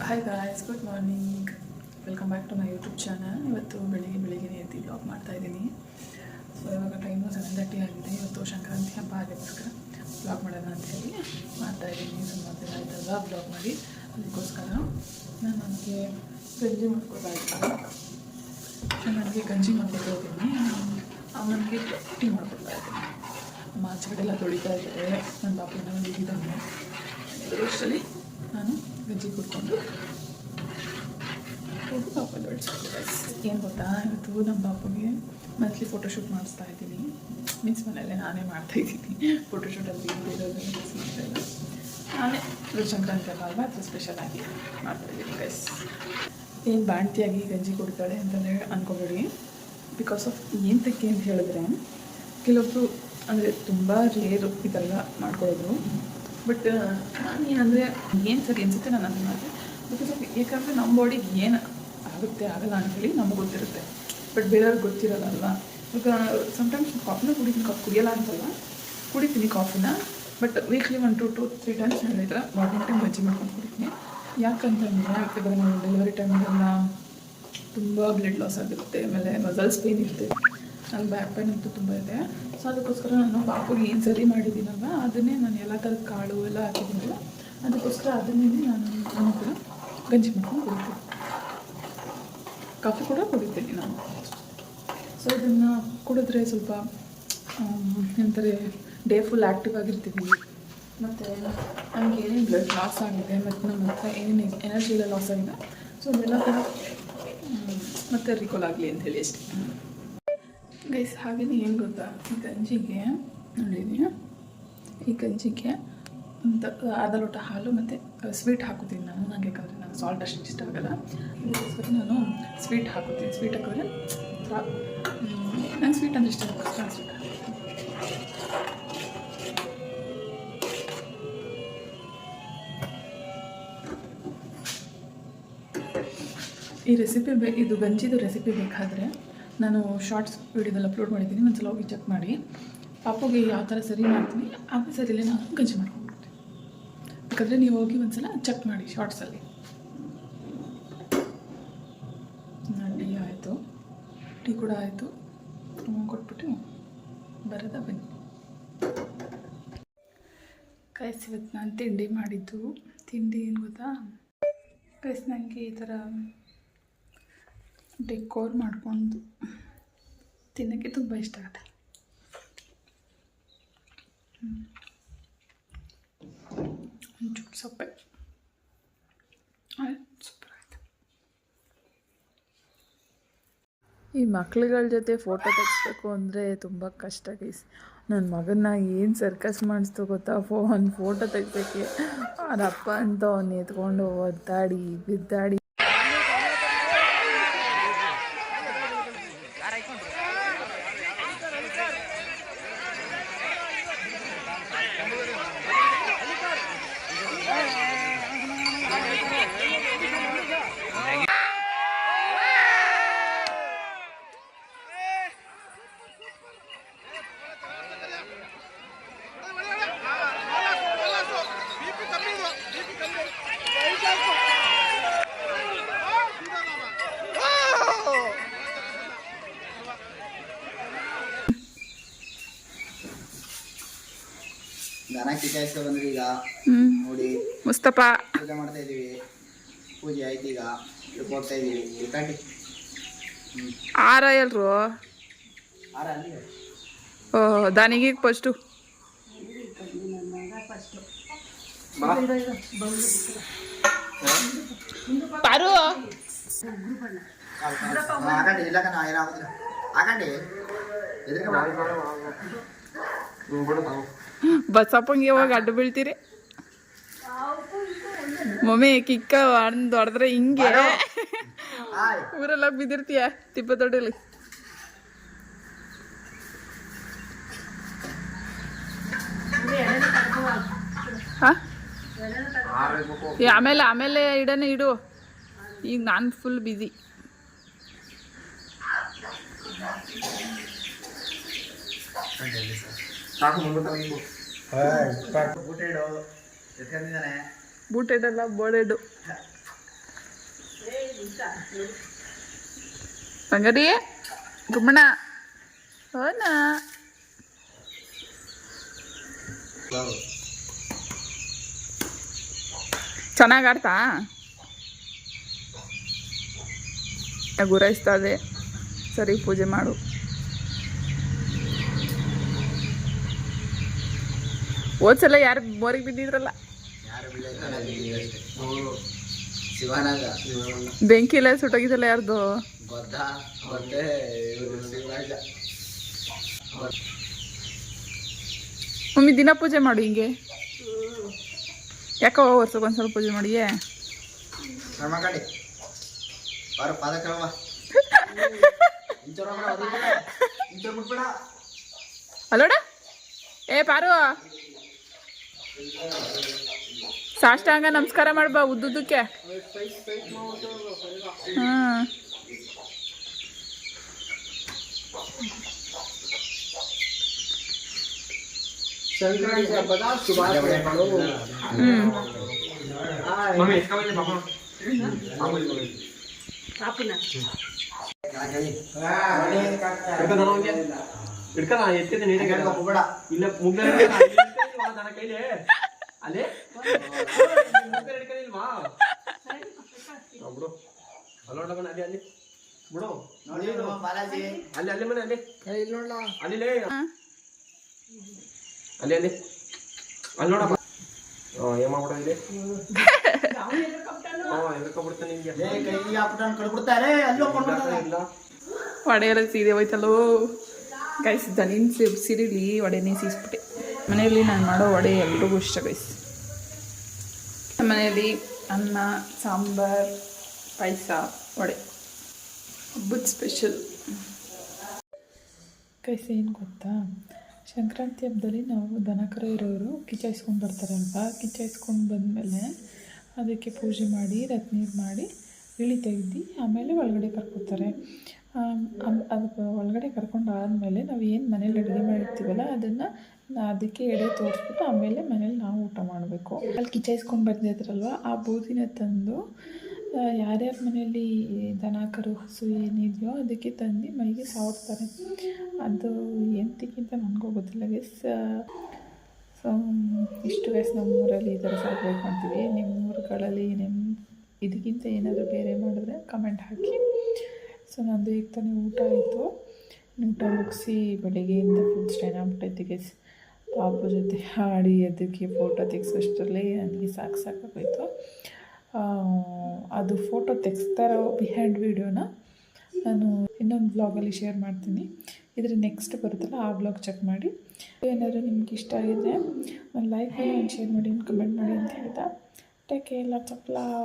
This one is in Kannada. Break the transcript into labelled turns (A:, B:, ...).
A: Hi guys, good morning. Welcome back to my YouTube channel. ಇವತ್ತು ಬೆಳಿಗ್ಗೆ ಎದ್ದು ಬ್ಲಾಗ್ ಮಾಡ್ತಾಯಿದ್ದೀನಿ. ಸೊ ಇವಾಗ ಟೈಮು 7:30 ಆಗಿದೆ. ಇವತ್ತು ಸಂಕ್ರಾಂತಿ ಹಬ್ಬ ಆಗಿದ್ದಕ್ಕೋಸ್ಕರ ಬ್ಲಾಗ್ ಮಾಡೋಣ ಅಂಥೇಳಿ ಮಾಡ್ತಾಯಿದ್ದೀನಿ. ಸುಮಾರು ದಿನ ಆಯ್ತಲ್ಲ ಬ್ಲಾಗ್ ಮಾಡಿ, ಅದಕ್ಕೋಸ್ಕರ ನಾನು ನನಗೆ ಗಂಜಿ ಮಾಡ್ಕೊಳ್ತಾ ಇದ್ದೀನಿ. ಅವನಿಗೆ ಟೀ ಮಾಡ್ಕೊಳ್ತಾ ಇದ್ದೀನಿ. ಅಮ್ಮ ಆಚೆಗಡೆ ಎಲ್ಲ ತೊಳಿತಾ ಇದ್ದಾರೆ. ನನ್ನ ಪಾಪನ ಇದ್ದಾನೆ. ಅಷ್ಟರಲ್ಲಿ ನಾನು ಗಂಜಿ ಕುಡ್ಕೊಂಡು ಹೋಗಿ ಪಾಪ ದೊಡ್ಡ ಏನು ಗೊತ್ತಾ, ಇವತ್ತು ನಮ್ಮ ಪಾಪಗೆ ಮಂತ್ಲಿ ಫೋಟೋಶೂಟ್ ಮಾಡಿಸ್ತಾ ಇದ್ದೀನಿ. ಮೀನ್ಸ್ ಮನೆಯಲ್ಲೇ ನಾನೇ ಮಾಡ್ತಾಯಿದ್ದೀನಿ. ಫೋಟೋಶೂಟಲ್ಲಿ ಬೇರೆಯವ್ರಿಗೆ ಮಾಡ್ತಾಯಿಲ್ಲ, ನಾನೇ ಸಂಕ್ರಾಂತಿ ಹಬ್ಬ ಅಲ್ವಾ, ಅದು ಸ್ಪೆಷಲಾಗಿ ಮಾಡ್ತಾಯಿದ್ದೀನಿ ಗೈಸ್. ಏನು ಬಾಣ್ತಿಯಾಗಿ ಗಂಜಿ ಕುಡ್ತಾಳೆ ಅಂತಂದರೆ ಅಂದ್ಕೊಬೇಡಿ. ಬಿಕಾಸ್ ಆಫ್ ಏನಕ್ಕೆ ಅಂತ ಹೇಳಿದ್ರೆ, ಕೆಲವೊಬ್ಬರು ಅಂದರೆ ತುಂಬ ರೇರು ಇದೆಲ್ಲ ಮಾಡ್ಕೊಳ್ಳೋದು. ಬಟ್ ನಾನು ಏನಂದರೆ ಏನು ಸರಿ ಅನಿಸುತ್ತೆ ನಾನು ಅದನ್ನು ಮಾಡಿದೆ. ಬಿಕಾಸ್ ಆಫ್ ಯಾಕಂದರೆ ನಮ್ಮ ಬಾಡಿಗೆ ಏನು ಆಗುತ್ತೆ ಆಗಲ್ಲ ಅಂಥೇಳಿ ನಮಗೆ ಗೊತ್ತಿರುತ್ತೆ. ಬಟ್ ಬೇರೆಯವ್ರಿಗೆ ಗೊತ್ತಿರೋಲ್ಲ ಅಲ್ವಾ. ಈಗ ಸಮ್ಟೈಮ್ಸ್ ಕಾಫಿನ ಕುಡಿಯಲ್ಲ ಅಂತಲ್ಲ, ಕುಡಿತೀನಿ ಕಾಫಿನ. ಬಟ್ ವೀಕ್ಲಿ 1 to 2-3 ಟೈಮ್ಸ್ ಹೇಳಿದ್ರೆ ಮಾರ್ನಿಂಗ್ ಟೈಮ್ ಗಂಜಿ ಮಾಡ್ಕೊಂಡು ಕುಡಿತೀನಿ. ಯಾಕಂತಂದರೆ ಇವಾಗ ನಾವು ಡೆಲಿವರಿ ಟೈಮಲ್ಲೆಲ್ಲ ತುಂಬ ಬ್ಲಡ್ ಲಾಸ್ ಆಗಿರುತ್ತೆ. ಆಮೇಲೆ ಮಸಲ್ಸ್ ಪೇನ್ ಇರುತ್ತೆ, ಅಲ್ಲಿ ಬ್ಯಾಕ್ ಪೇನ್ ಅಂತೂ ತುಂಬ ಇದೆ. ಸೊ ಅದಕ್ಕೋಸ್ಕರ ನಾನು ಪಾಪುಗೆ ಏನು ಸರಿ ಮಾಡಿದ್ದೀನಲ್ವ, ಅದನ್ನೇ ನಾನು ಎಲ್ಲ ಥರದ ಕಾಳು ಎಲ್ಲ ಹಾಕಿದ್ದೀನಲ್ಲ, ಅದಕ್ಕೋಸ್ಕರ ಅದನ್ನೇ ನಾನು ಕೂಡ ಗಂಜಿ ಮಾಡ್ಕೊಂಡು ಕುಡಿತೀನಿ. ಕಾಫಿ ಕೂಡ ಕುಡಿತೀನಿ ನಾನು. ಸೊ ಇದನ್ನು ಕುಡಿದ್ರೆ ಸ್ವಲ್ಪ ಏನಂತಾರೆ, ಡೇ ಫುಲ್ ಆ್ಯಕ್ಟಿವ್ ಆಗಿರ್ತೀವಿ. ಮತ್ತು ನಮಗೆ ಏನೇನು ಬ್ಲಡ್ ಲಾಸ್ ಆಗಿದೆ ಮತ್ತು ನಮ್ಮ ಹತ್ರ ಏನೇನು ಎನರ್ಜಿ ಎಲ್ಲ ಲಾಸ್ ಆಗಿದೆ, ಸೊ ಅದೆಲ್ಲ ಕೂಡ ಮತ್ತೆ ರಿಕಾಲ್ ಆಗಲಿ ಅಂಥೇಳಿ ಅಷ್ಟೇ ಗೈಸ್. ಹಾಗೆಯೇ ಏನು ಗೊತ್ತಾ, ಈ ಗಂಜಿಗೆ ನೋಡಿದ್ದೀನಿ, ಈ ಗಂಜಿಗೆ ಒಂದು ಅರ್ಧ ಲೋಟ ಹಾಲು ಮತ್ತು ಸ್ವೀಟ್ ಹಾಕೋತೀನಿ ನಾನು. ನನಗೆ ಯಾಕಂದರೆ ನಾನು ಸಾಲ್ಟ್ ಅಷ್ಟು ಇಷ್ಟ ಆಗಲ್ಲ, ಅದಕ್ಕೋಸ್ಕರ ನಾನು ಸ್ವೀಟ್ ಹಾಕೋತೀನಿ. ಸ್ವೀಟ್ ಹಾಕಿದ್ರೆ ನಂಗೆ ಸ್ವೀಟ್ ಅಂದರೆ ಇಷ್ಟ ಆಗುತ್ತೆ. ಸ್ವೀಟ್ ಈ ರೆಸಿಪಿ ಇದು ಗಂಜಿದು ರೆಸಿಪಿ ಬೇಕಾದರೆ ನಾನು ಶಾರ್ಟ್ಸ್ ವೀಡಿಯೋದಲ್ಲಿ ಅಪ್ಲೋಡ್ ಮಾಡಿದ್ದೀನಿ. ಒಂದ್ಸಲ ಹೋಗಿ ಚೆಕ್ ಮಾಡಿ. ಪಾಪುಗೆ ಯಾವ ಥರ ಸರಿ ಮಾಡ್ತೀನಿ ಅದೇ ಸರಿಯಲ್ಲೇ ನಾನು ಗಂಜಿ ಮಾಡ್ಕೊಂಡ್ಬಿಡ್ತೀನಿ. ಬೇಕಾದರೆ ನೀವು ಹೋಗಿ ಒಂದ್ಸಲ ಚೆಕ್ ಮಾಡಿ ಶಾರ್ಟ್ಸಲ್ಲಿ. ಟೀ ಆಯಿತು, ಟೀ ಕೂಡ ಆಯಿತು, ಕೊಟ್ಬಿಟ್ಟು ಬರೋದ ಬನ್ನಿ ಕೈಸ್. ಇವತ್ತು ನಾನು ತಿಂಡಿ ಮಾಡಿದ್ದು. ತಿಂಡಿ ಏನು ಗೊತ್ತಾ ಕೈಸ್, ನನಗೆ ಈ ಥರ ಡೆಕೋರ್ ಮಾಡ್ಕೊಂಡು ತಿನ್ನೋಕ್ಕೆ ತುಂಬ ಇಷ್ಟ ಆಗುತ್ತೆ. ಒಂಚೂರು ಸೊಪ್ಪೆ ಸೂಪರ್ ಆಯಿತು. ಈ ಮಕ್ಳುಗಳ ಜೊತೆ ಫೋಟೋ ತೆಗಿಸ್ಬೇಕು ಅಂದರೆ ತುಂಬ ಕಷ್ಟ ಗೈಸ್. ನನ್ನ ಮಗನ್ನ ಏನು ಸರ್ಕಸ್ ಮಾಡಿಸ್ತು ಗೊತ್ತಾ, ಒಂದು ಫೋಟೋ ತೆಗ್ಸೋಕ್ಕೆ. ಅವರಪ್ಪ ಅಂತ ಅವ್ನು ಎತ್ಕೊಂಡು ಒದ್ದಾಡಿ ಬಿದ್ದಾಡಿ.
B: ಬಂದ್ರಿ ಈಗ ನೋಡಿ,
A: ಮುಸ್ತಫಾ
B: ಪೂಜೆ ಮಾಡ್ತಾ ಇದೀವಿ. ಪೂಜೆ ಆಯ್ತು, ಈಗ ಹೋಗ್ತಾ ಇದೀವಿ. ಕಾಟಿ
A: ಆರ ಎಲ್ರು ದಾನಿಗೆ ಫಸ್ಟು ಪಾರು
B: ಆಕಂಡಿ ಇಲ್ಲ ಕಣ, ಏನಾಗುದಿಲ್ಲ ಆಕಂಡಿ
A: ಬಸಪ್ಪಂಗೆ ಯಾವಾಗ ಅಡ್ಡ ಬೀಳ್ತೀರಿ ಮಮ್ಮಿ? ಕಿಕ್ಕ ಹೊಡೆದ್ರೆ ಹಿಂಗೆ ಊರೆಲ್ಲ ಬಿದ್ದಿರ್ತೀಯ ತಿಪ್ಪತೊಟ್ಟೆಲಿ. ಆಮೇಲೆ ಇಡನೇ ಇಡು. ಈಗ ನಾನು ಫುಲ್ ಬ್ಯುಸಿ.
B: ಬೂಟ್ ಇಡಲ್ಲ
A: ಬೋರ್ಡ್ ಇಡು. ಬಂಗಾರಿ ಗುಮ್ಮಣ್ಣ ಹೋನಾ ಚೆನ್ನಾಗಿ ಆಡ್ತಾ ಗುರಾಯಿಸ್ತಾ ಇದೆ ಸರಿ ಪೂಜೆ ಮಾಡು ಹೋದ್ಸಲ ಯಾರು ಬೋರಿಗೆ ಬಿದ್ದಿದ್ರಲ್ಲ ಬೆಂಕಿ ಎಲ್ಲ ಸುಟ್ಟೋಗಿದ್ದಲ್ಲ ಯಾರ್ದು ಮಮ್ಮಿ ದಿನ ಪೂಜೆ ಮಾಡು ಹಿಂಗೆ ಯಾಕೋ ವರ್ಷಕ್ಕೊಂದ್ಸಲ ಪೂಜೆ ಮಾಡಿಯೇ ಅಲ್ಲೋಡ ಏ ಪಾರು ಸಾಷ್ಟಾಂಗ ನಮಸ್ಕಾರ ಮಾಡ್ಬಾ ಉದ್ದುದಕ್ಕೆ ಹಾಂ
B: ಸಂಕ್ರಾಂತಿ ಹಬ್ಬದ ಶುಭಾಶಯಗಳು.
C: ಇಲ್ಲ ಮುಗ್ದ ಕೈಲಿ ಅಲ್ಲೇ ಬಿಡು ಅಲ್ಲೋಡ ಮನೆ ಅಲ್ಲಿ ಅಲ್ಲಿ ಬಿಡು ಅಲ್ಲಿ ಅಲ್ಲಿ ಮನೆ ಅಲ್ಲಿ ಅಲ್ಲಿ ಅಲ್ಲಿ ಅಲ್ಲಿ ಅಲ್ಲಿ ನೋಡಪ್ಪ ಏನ್ ಮಾಡ್ಬಿಡ ಇಲ್ಲಿ
A: ವಡೆ ಎಲ್ಲ ಸೀದೆ ಹೋಯ್ತಲ್ಲೋ ಗೈಸ್ ದನಿನ್ ಸಿರಿಲಿ ವಡೆನೇ ಸೀಸ್ಬಿಟ್ಟೆ ಮನೆಯಲ್ಲಿ ನಾನು ಮಾಡೋ ವಡೆ ಎಲ್ರಿಗೂ ಇಷ್ಟ ಗೈಸ್ ಮನೆಯಲ್ಲಿ ಅನ್ನ ಸಾಂಬಾರ್ ಪಾಯಸ ವಡೆ ಹಬ್ಬದ ಸ್ಪೆಷಲ್ ಗೈಸ್ ಏನು ಗೊತ್ತಾ ಸಂಕ್ರಾಂತಿ ಹಬ್ಬದಲ್ಲಿ ನಾವು ದನಕರ ಇರೋರು ಕಿಚ್ಚಾಯಿಸ್ಕೊಂಡು ಬರ್ತಾರಲ್ವ ಕಿಚ್ಚಾಯಿಸ್ಕೊಂಡು ಬಂದಮೇಲೆ ಅದಕ್ಕೆ ಪೂಜೆ ಮಾಡಿ ರತ್ನೀರು ಮಾಡಿ ಇಳಿ ತೆಗ್ದು ಆಮೇಲೆ ಒಳಗಡೆ ಕರ್ಕೊತಾರೆ ಅದಕ್ಕೆ ಒಳಗಡೆ ಕರ್ಕೊಂಡು ಆದಮೇಲೆ ನಾವು ಏನು ಮನೇಲಿ ಅಡುಗೆ ಮಾಡಿರ್ತೀವಲ್ಲ ಅದನ್ನು ಅದಕ್ಕೆ ಎಡೆ ತೋರಿಸ್ಬಿಟ್ಟು ಆಮೇಲೆ ಮನೇಲಿ ನಾವು ಊಟ ಮಾಡಬೇಕು ಅಲ್ಲಿ ಕಿಚ್ಚಾಯಿಸ್ಕೊಂಡು ಬಂದಿದ್ರಲ್ವ ಆ ಬೂದಿನ ತಂದು ಯಾರ್ಯಾರ ಮನೆಯಲ್ಲಿ ದನ ಕರು ಹಸು ಏನಿದೆಯೋ ಅದಕ್ಕೆ ತಂದು ಮೈಗೆ ಸಾವ್ತಾರೆ ಅದು ಎಂತಕ್ಕಿಂತ ನನಗೂ ಗೊತ್ತಿಲ್ಲ ಗೈಸ್ ಸೊ ಇಷ್ಟು ಗೈಸ್ ನಮ್ಮೂರಲ್ಲಿ ಈ ಥರ ಸೆಲೆಬ್ರೇಟ್ ಮಾಡ್ತೀವಿ ನಿಮ್ಮ ಊರುಗಳಲ್ಲಿ ಇದಕ್ಕಿಂತ ಏನಾದರೂ ಬೇರೆ ಮಾಡಿದ್ರೆ ಕಮೆಂಟ್ ಹಾಕಿ ಸೊ ನಂದು ಈಗ ತಾನೇ ಊಟ ಆಯಿತು ಊಟ ಮುಗಿಸಿ ಬೆಳಗ್ಗೆಯಿಂದ ಫುಲ್ ಸ್ಟೈನ್ ಆಗ್ಬಿಟ್ಟೈತಿ ಗೈಸ್ ಪಾಪು ಜೊತೆ ಹಾಡಿ ಅದಕ್ಕೆ ಫೋಟೋ ತೆಗ್ಸೋಷ್ಟರಲ್ಲಿ ನನಗೆ ಸಾಕಾಗೋಯ್ತು ಅದು ಫೋಟೋ ತೆಗೆಸ್ತಾ ಇರೋ ಬಿಹೈಂಡ್ ವೀಡಿಯೋನ ನಾನು ಇನ್ನೊಂದು ಬ್ಲಾಗಲ್ಲಿ ಶೇರ್ ಮಾಡ್ತೀನಿ ಇದ್ರ ನೆಕ್ಸ್ಟ್ ಬರುತ್ತಲ್ಲ ಆ ಬ್ಲಾಗ್ ಚೆಕ್ ಮಾಡಿ ಏನಾದರೂ ನಿಮ್ಗೆ ಇಷ್ಟ ಆಗಿದೆ ಒಂದು ಲೈಕ್ ಮಾಡಿ ಒಂದು ಶೇರ್ ಮಾಡಿ ಒಂದು ಕಮೆಂಟ್ ಮಾಡಿ ಅಂತ ಹೇಳ್ತಾ take care lots of love